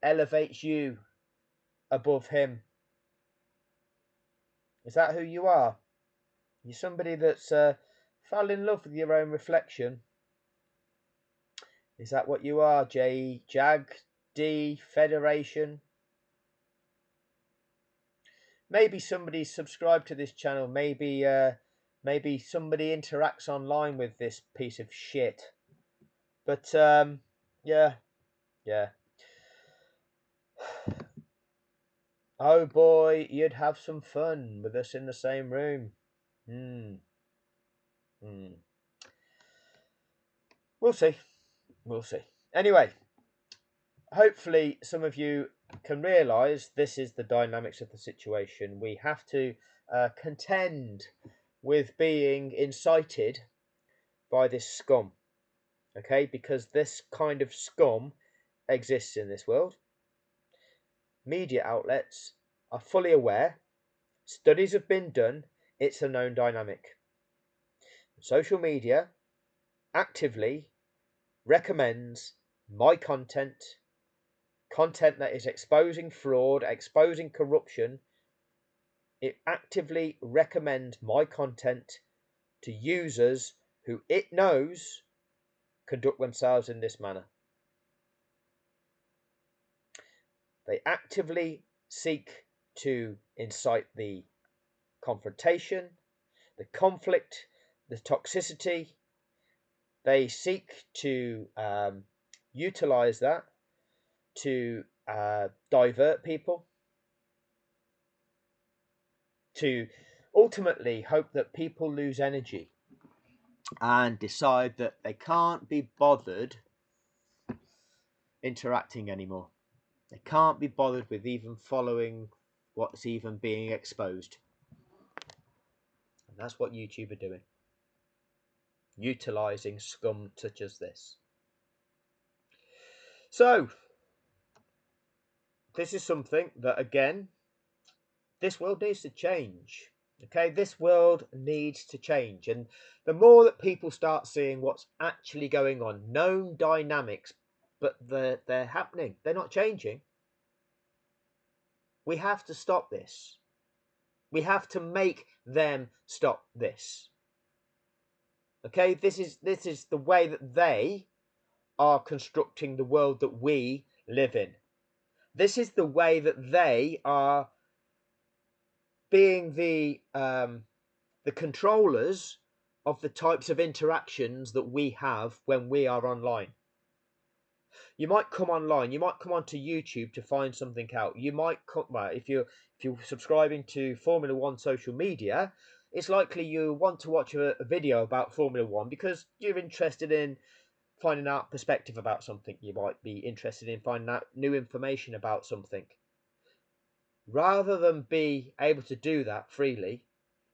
elevates you above him. Is that who you are? You're somebody that's fell in love with your own reflection. Is that what you are, Jag D Federation? Maybe somebody subscribed to this channel. Maybe somebody interacts online with this piece of shit. But yeah. Oh boy, you'd have some fun with us in the same room. We'll see. We'll see. Anyway, hopefully some of you can realise this is the dynamics of the situation. We have to contend with being incited by this scum. Okay, because this kind of scum exists in this world. Media outlets are fully aware. Studies have been done. It's a known dynamic. Social media actively recommends my content that is exposing fraud, exposing corruption. It actively recommends my content to users who it knows conduct themselves in this manner. They actively seek to incite the confrontation, the conflict, the toxicity. They seek to utilize that to divert people, to ultimately hope that people lose energy and decide that they can't be bothered interacting anymore. They can't be bothered with even following what's even being exposed. And that's what YouTube are doing. Utilizing scum such as this. So, this is something that, again, this world needs to change. Okay, this world needs to change. And the more that people start seeing what's actually going on, known dynamics, but they're happening, they're not changing. We have to stop this. We have to make them stop this. Okay, this is the way that they are constructing the world that we live in. This is the way that they are being the controllers of the types of interactions that we have when we are online. You might come online, you might come onto YouTube to find something out. You might come, well, if you're subscribing to Formula One social media, it's likely you want to watch a video about Formula One because you're interested in finding out perspective about something. You might be interested in finding out new information about something. Rather than be able to do that freely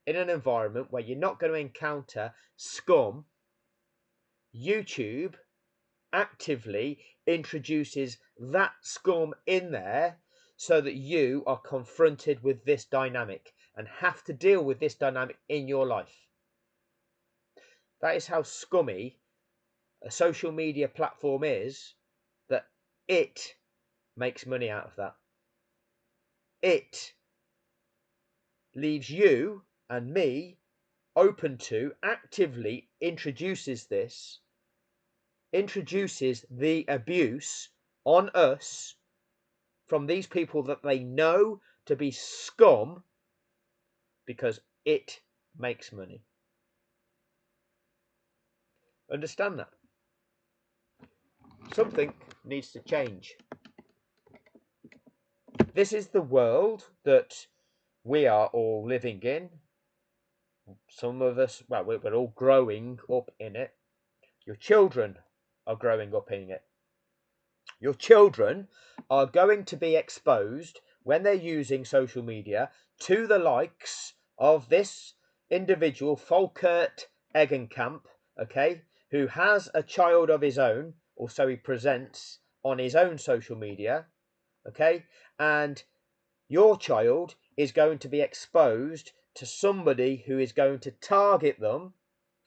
in an environment where you're not going to encounter scum, YouTube actively introduces that scum in there so that you are confronted with this dynamic and have to deal with this dynamic in your life. That is how scummy a social media platform is, that it makes money out of that. It leaves you and me open to, actively introduces the abuse on us from these people that they know to be scum because it makes money. Understand that? Something needs to change. This is the world that we are all living in. Some of us, well, we're all growing up in it. Your children are growing up in it. Your children are going to be exposed when they're using social media to the likes of this individual, Volkert Eggenkamp, okay, who has a child of his own, or so he presents on his own social media, okay, and your child is going to be exposed to somebody who is going to target them,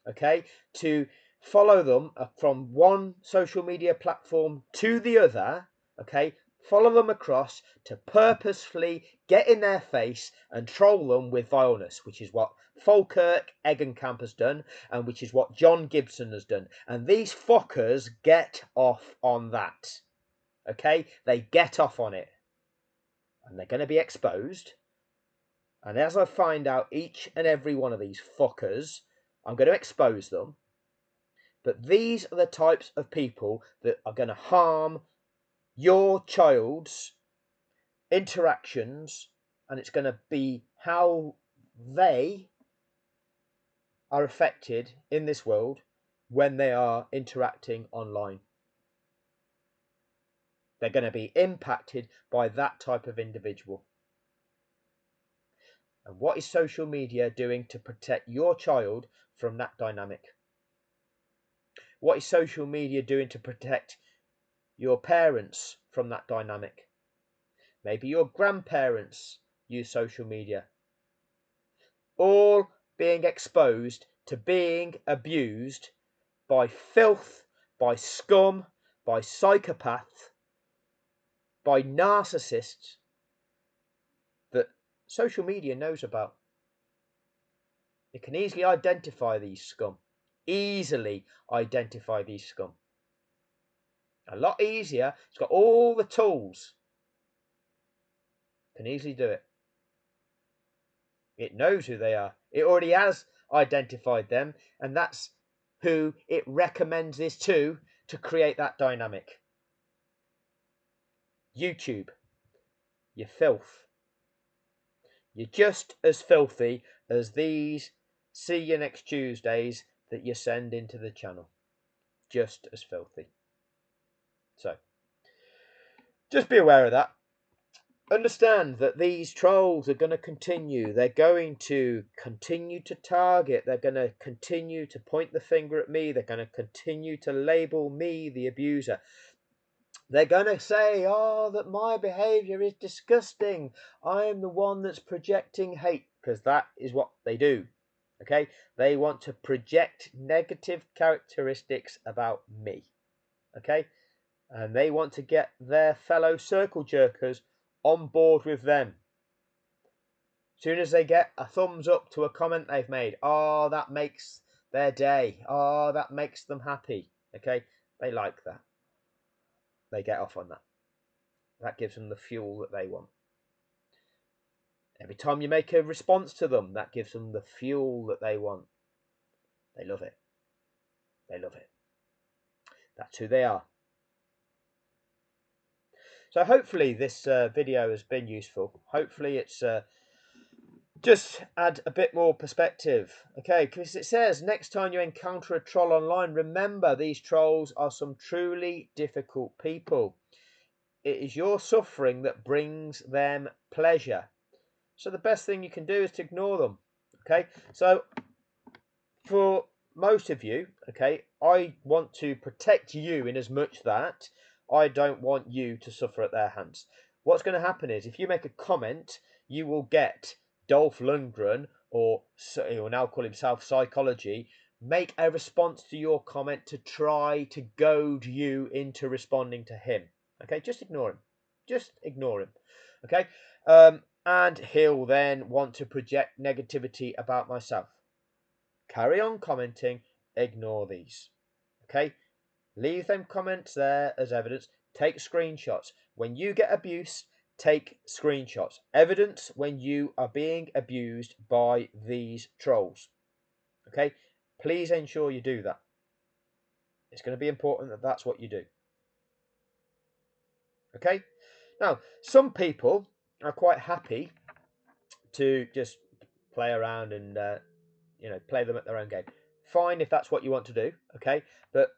okay, to follow them from one social media platform to the other, okay, follow them across to purposefully get in their face and troll them with vileness, which is what Falkirk Eggenkamp has done and which is what John Gibson has done. And these fuckers get off on that, okay, they get off on it and they're going to be exposed. And as I find out each and every one of these fuckers, I'm going to expose them. But these are the types of people that are going to harm your child's interactions, and it's going to be how they are affected in this world when they are interacting online. They're going to be impacted by that type of individual. And what is social media doing to protect your child from that dynamic? What is social media doing to protect your parents from that dynamic? Maybe your grandparents use social media. All being exposed to being abused by filth, by scum, by psychopaths, by narcissists that social media knows about. It can easily identify these scum. Easily identify these scum. A lot easier. It's got all the tools. Can easily do it. It knows who they are. It already has identified them, and that's who it recommends this to create that dynamic. YouTube, you filth. You're just as filthy as these see you next Tuesdays that you send into the channel. Just as filthy. So, just be aware of that. Understand that these trolls are going to continue. They're going to continue to target. They're going to continue to point the finger at me. They're going to continue to label me the abuser. They're going to say, oh, that my behaviour is disgusting. I am the one that's projecting hate, because that is what they do. Okay? They want to project negative characteristics about me. Okay? And they want to get their fellow circle jerkers on board with them. As soon as they get a thumbs up to a comment they've made, oh, that makes their day. Oh, that makes them happy. Okay? They like that. They get off on that. That gives them the fuel that they want. Every time you make a response to them, that gives them the fuel that they want. They love it. They love it. That's who they are. So hopefully this video has been useful. Hopefully it's just add a bit more perspective, okay? Because it says next time you encounter a troll online, remember these trolls are some truly difficult people. It is your suffering that brings them pleasure. So the best thing you can do is to ignore them, okay? So for most of you, okay, I want to protect you in as much that I don't want you to suffer at their hands. What's going to happen is if you make a comment, you will get Dolph Lundgren, or he will now call himself Psychology, make a response to your comment to try to goad you into responding to him. Okay, just ignore him. Just ignore him. Okay, and he'll then want to project negativity about myself. Carry on commenting, ignore these. Okay, leave them comments there as evidence. Take screenshots. When you get abuse, take screenshots. Evidence when you are being abused by these trolls. Okay, please ensure you do that. It's going to be important that that's what you do. Okay, now some people are quite happy to just play around and play them at their own game. Fine if that's what you want to do, okay, but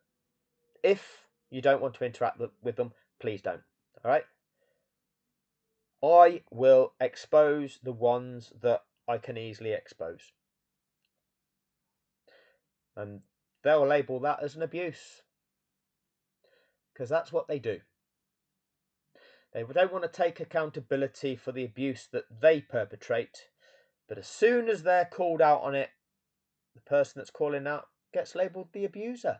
if you don't want to interact with them, please don't. All right, I will expose the ones that I can easily expose, and they'll label that as an abuse because that's what they do. They don't want to take accountability for the abuse that they perpetrate, but as soon as they're called out on it, the person that's calling out gets labelled the abuser.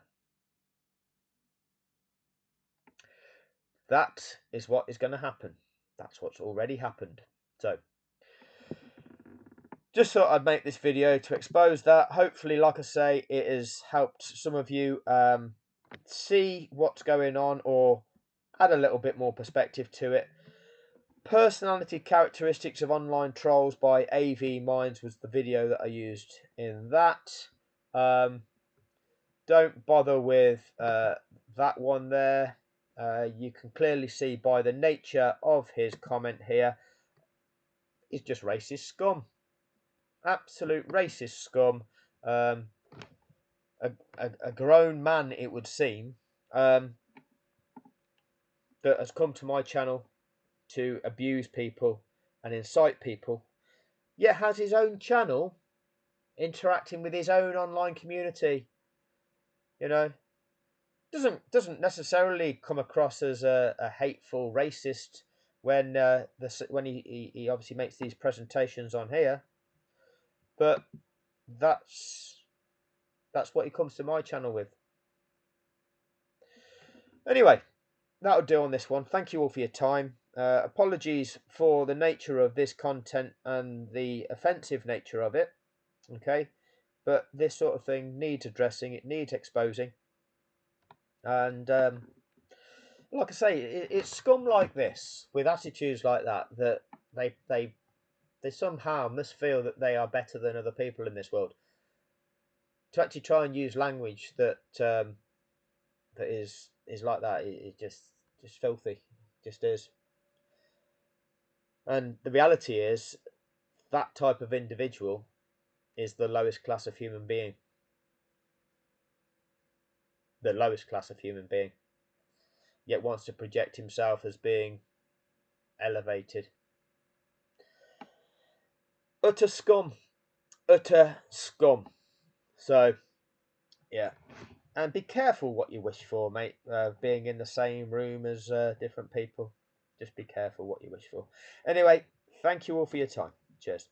That is what is going to happen. That's what's already happened. So, just thought I'd make this video to expose that. Hopefully, like I say, it has helped some of you see what's going on or add a little bit more perspective to it. Personality characteristics of online trolls by AV Minds was the video that I used in that. Don't bother with that one there. You can clearly see by the nature of his comment here, he's just racist scum. Absolute racist scum. A grown man, it would seem, that has come to my channel to abuse people and incite people, yet has his own channel interacting with his own online community. You know, doesn't necessarily come across as a hateful racist when when he obviously makes these presentations on here, but that's what he comes to my channel with. Anyway, that'll do on this one. Thank you all for your time. Apologies for the nature of this content and the offensive nature of it. Okay, but this sort of thing needs addressing. It needs exposing. And like I say, it's scum like this with attitudes like that they somehow must feel that they are better than other people in this world. To actually try and use language that that is like that, it just filthy, just is. And the reality is that type of individual is the lowest class of human being. The lowest class of human being. Yet wants to project himself as being elevated. Utter scum. Utter scum. So, yeah. And be careful what you wish for, mate. Being in the same room as different people. Just be careful what you wish for. Anyway, thank you all for your time. Cheers.